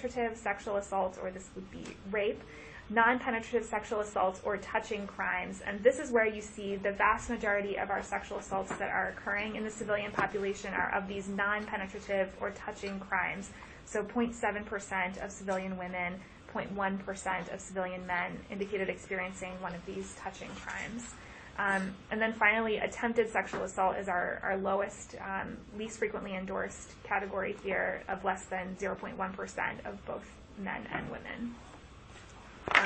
penetrative sexual assault, or this would be rape, non-penetrative sexual assault, or touching crimes. And this is where you see the vast majority of our sexual assaults that are occurring in the civilian population are of these non-penetrative or touching crimes. So 0.7% of civilian women, 0.1% of civilian men indicated experiencing one of these touching crimes. And then finally, attempted sexual assault is our lowest, least frequently endorsed category here of less than 0.1% of both men and women.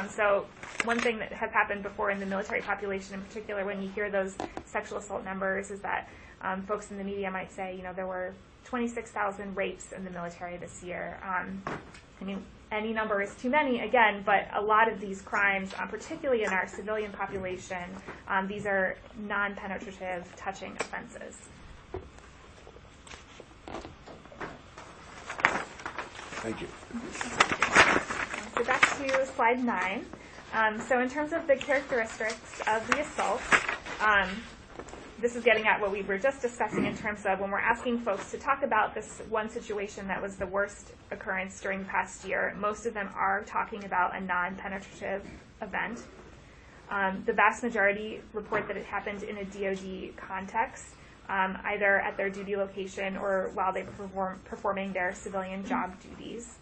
So one thing that has happened before in the military population in particular, when you hear those sexual assault numbers, is that folks in the media might say, you know, there were 26,000 rapes in the military this year. I mean, any number is too many, again, but a lot of these crimes, particularly in our civilian population, these are non-penetrative touching offenses. Thank you. So back to slide 9. So in terms of the characteristics of the assault, this is getting at what we were just discussing in terms of when we're asking folks to talk about this one situation that was the worst occurrence during the past year, most of them are talking about a non-penetrative event. The vast majority report that it happened in a DoD context, either at their duty location or while they were performing their civilian job duties.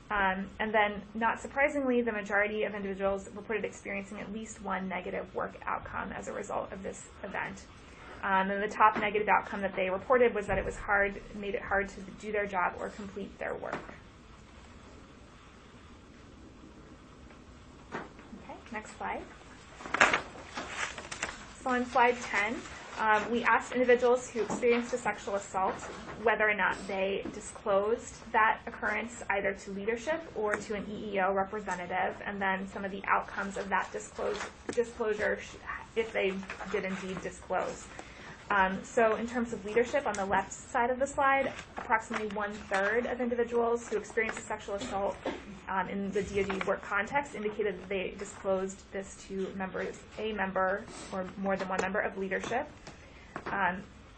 And then, not surprisingly, the majority of individuals reported experiencing at least one negative work outcome as a result of this event. And the top negative outcome that they reported was that it made it hard to do their job or complete their work. Okay, next slide. So on slide 10, we asked individuals who experienced a sexual assault whether or not they disclosed that occurrence either to leadership or to an EEO representative, and then some of the outcomes of that disclosure if they did indeed disclose. So in terms of leadership, on the left side of the slide, approximately 1/3 of individuals who experienced a sexual assault in the DoD work context indicated that they disclosed this to a member or more than one member of leadership.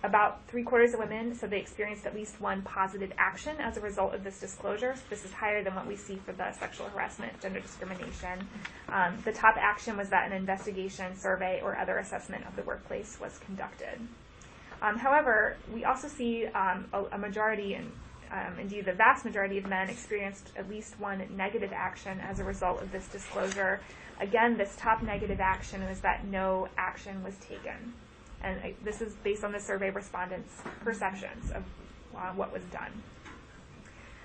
About 3/4 of women said they experienced at least one positive action as a result of this disclosure. So this is higher than what we see for the sexual harassment, gender discrimination. The top action was that an investigation, survey, or other assessment of the workplace was conducted. However, we also see a majority, and indeed the vast majority of men experienced at least one negative action as a result of this disclosure. Again, this top negative action was that no action was taken. And this is based on the survey respondents' perceptions of what was done.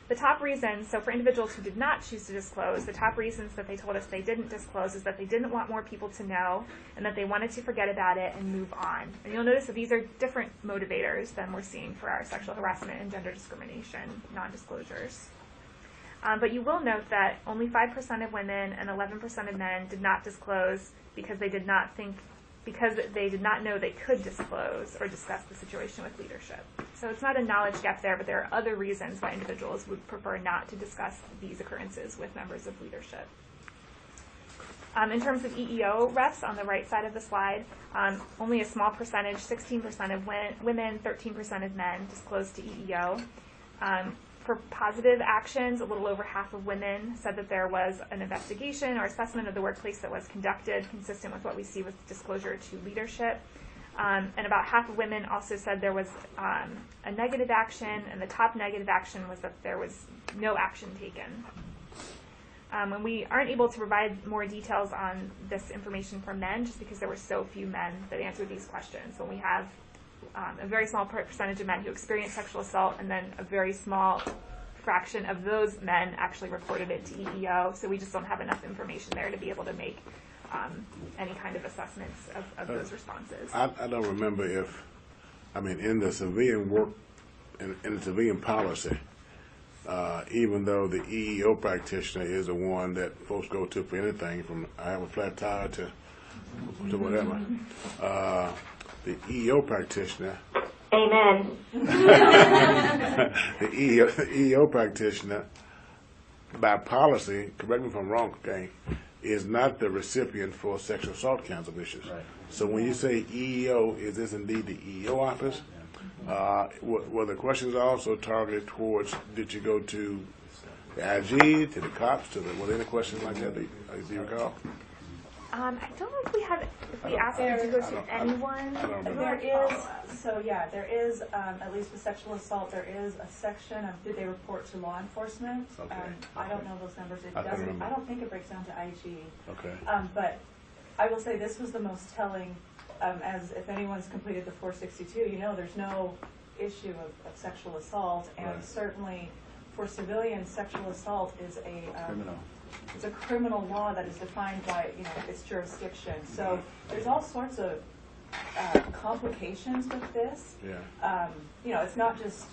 The top reasons, so for individuals who did not choose to disclose, the top reasons that they told us they didn't disclose is that they didn't want more people to know and that they wanted to forget about it and move on. And you'll notice that these are different motivators than we're seeing for our sexual harassment and gender discrimination non-disclosures. But you will note that only 5% of women and 11% of men did not disclose because they did not know they could disclose or discuss the situation with leadership. So it's not a knowledge gap there, but there are other reasons why individuals would prefer not to discuss these occurrences with members of leadership. In terms of EEO reps, on the right side of the slide, only a small percentage, 16% of women, 13% of men, disclosed to EEO. For positive actions, a little over half of women said that there was an investigation or assessment of the workplace that was conducted, consistent with what we see with disclosure to leadership. And about half of women also said there was a negative action, and the top negative action was that there was no action taken. And we aren't able to provide more details on this information for men just because there were so few men that answered these questions. When we have a very small percentage of men who experienced sexual assault, and then a very small fraction of those men actually reported it to EEO, so we just don't have enough information there to be able to make any kind of assessments of those responses. I don't remember in the civilian work, in the civilian policy, even though the EEO practitioner is the one that folks go to for anything, from I have a flat tire to whatever, the EEO practitioner. Amen. the EEO practitioner, by policy, correct me if I'm wrong, okay, is not the recipient for sexual assault kinds of issues. Right. So when you say EEO, is this indeed the EEO office? Were the questions also targeted towards, did you go to The IG, to the cops, to the, were there any questions like that? Do you recall? I don't know if we have, if we asked them to go to anyone. I don't remember. There is, so yeah, there is, at least with sexual assault, there is a section of did they report to law enforcement? Okay. I don't know those numbers. It I can doesn't, remember. I don't think it breaks down to IG. Okay. But I will say this was the most telling, as if anyone's completed the 462, you know there's no issue of sexual assault, and Right. certainly for civilians, sexual assault is a Criminal. it's a criminal law that is defined by, you know, its jurisdiction. So there's all sorts of complications with this. Yeah. You know, it's not just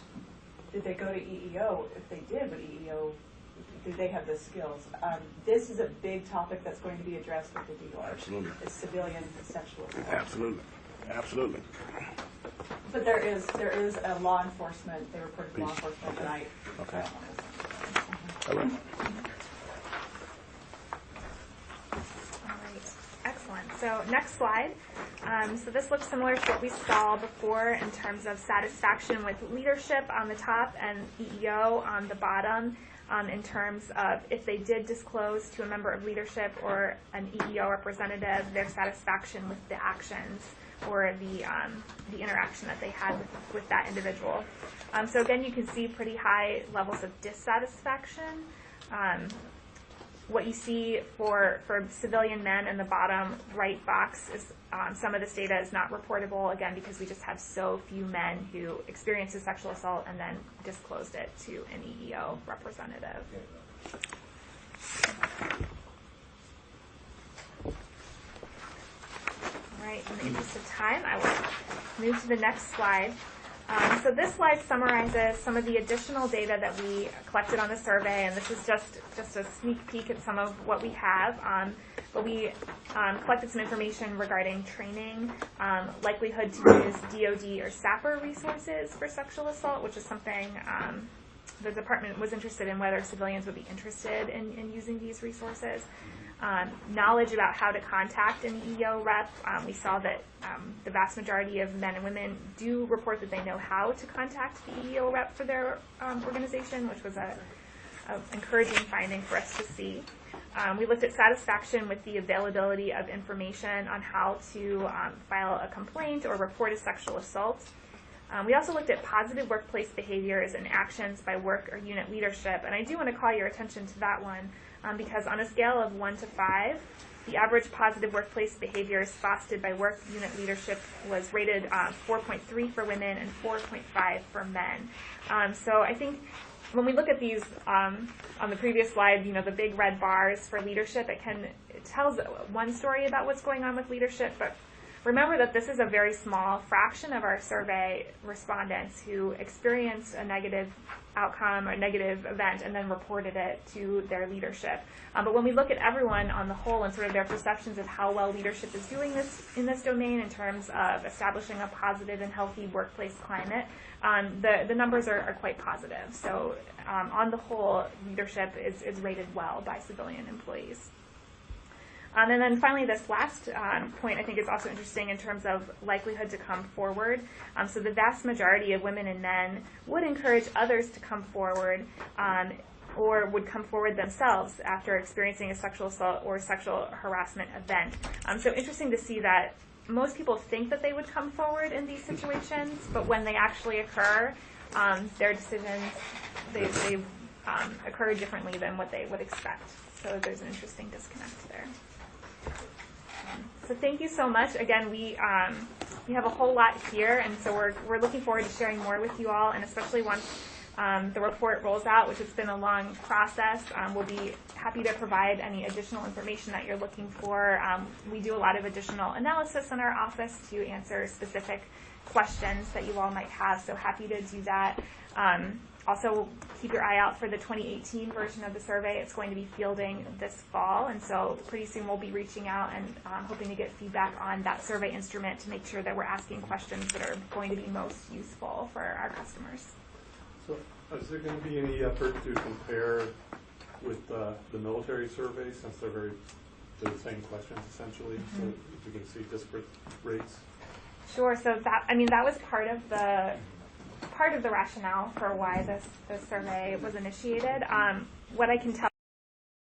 did they go to EEO? If they did, but EEO, did they have the skills? This is a big topic that's going to be addressed with the DOR. Absolutely. It's civilian sexual assault. Absolutely. Absolutely. But there is a law enforcement. They reported to law enforcement tonight. Okay. All right. All right, excellent. So next slide. So this looks similar to what we saw before in terms of satisfaction with leadership on the top and EEO on the bottom, in terms of if they did disclose to a member of leadership or an EEO representative their satisfaction with the actions or the interaction that they had with that individual. So again, you can see pretty high levels of dissatisfaction. What you see for civilian men in the bottom right box is some of this data is not reportable, again, because we just have so few men who experienced a sexual assault and then disclosed it to an EEO representative. All right, in the interest of time, I will move to the next slide. So this slide summarizes some of the additional data that we collected on the survey, and this is just a sneak peek at some of what we have. But we collected some information regarding training, likelihood to use DOD or SAPR resources for sexual assault, which is something the department was interested in, whether civilians would be interested in using these resources. Knowledge about how to contact an EEO rep. We saw that the vast majority of men and women do report that they know how to contact the EEO rep for their organization, which was a encouraging finding for us to see. We looked at satisfaction with the availability of information on how to file a complaint or report a sexual assault. We also looked at positive workplace behaviors and actions by work or unit leadership, and I do want to call your attention to that one. Because on a scale of 1 to 5, the average positive workplace behaviors fostered by work unit leadership was rated 4.3 for women and 4.5 for men. So I think when we look at these on the previous slide, you know, the big red bars for leadership, it tells one story about what's going on with leadership, but remember that this is a very small fraction of our survey respondents who experienced a negative outcome or negative event and then reported it to their leadership. But when we look at everyone on the whole and sort of their perceptions of how well leadership is doing this in this domain in terms of establishing a positive and healthy workplace climate, the numbers are quite positive. So on the whole, leadership is rated well by civilian employees. And then finally, this last point I think is also interesting in terms of likelihood to come forward. So the vast majority of women and men would encourage others to come forward or would come forward themselves after experiencing a sexual assault or sexual harassment event. So interesting to see that most people think that they would come forward in these situations, but when they actually occur, their decisions, they occur differently than what they would expect. So there's an interesting disconnect there. So thank you so much. Again, we have a whole lot here, and so we're looking forward to sharing more with you all, and especially once the report rolls out, which has been a long process. We'll be happy to provide any additional information that you're looking for. We do a lot of additional analysis in our office to answer specific questions that you all might have, so happy to do that. Also, keep your eye out for the 2018 version of the survey. It's going to be fielding this fall, and so pretty soon we'll be reaching out and hoping to get feedback on that survey instrument to make sure that we're asking questions that are going to be most useful for our customers. So is there going to be any effort to compare with the military survey, since they're the same questions essentially, so if you can see disparate rates? Sure. So that was part of the rationale for why this survey was initiated. what I can tell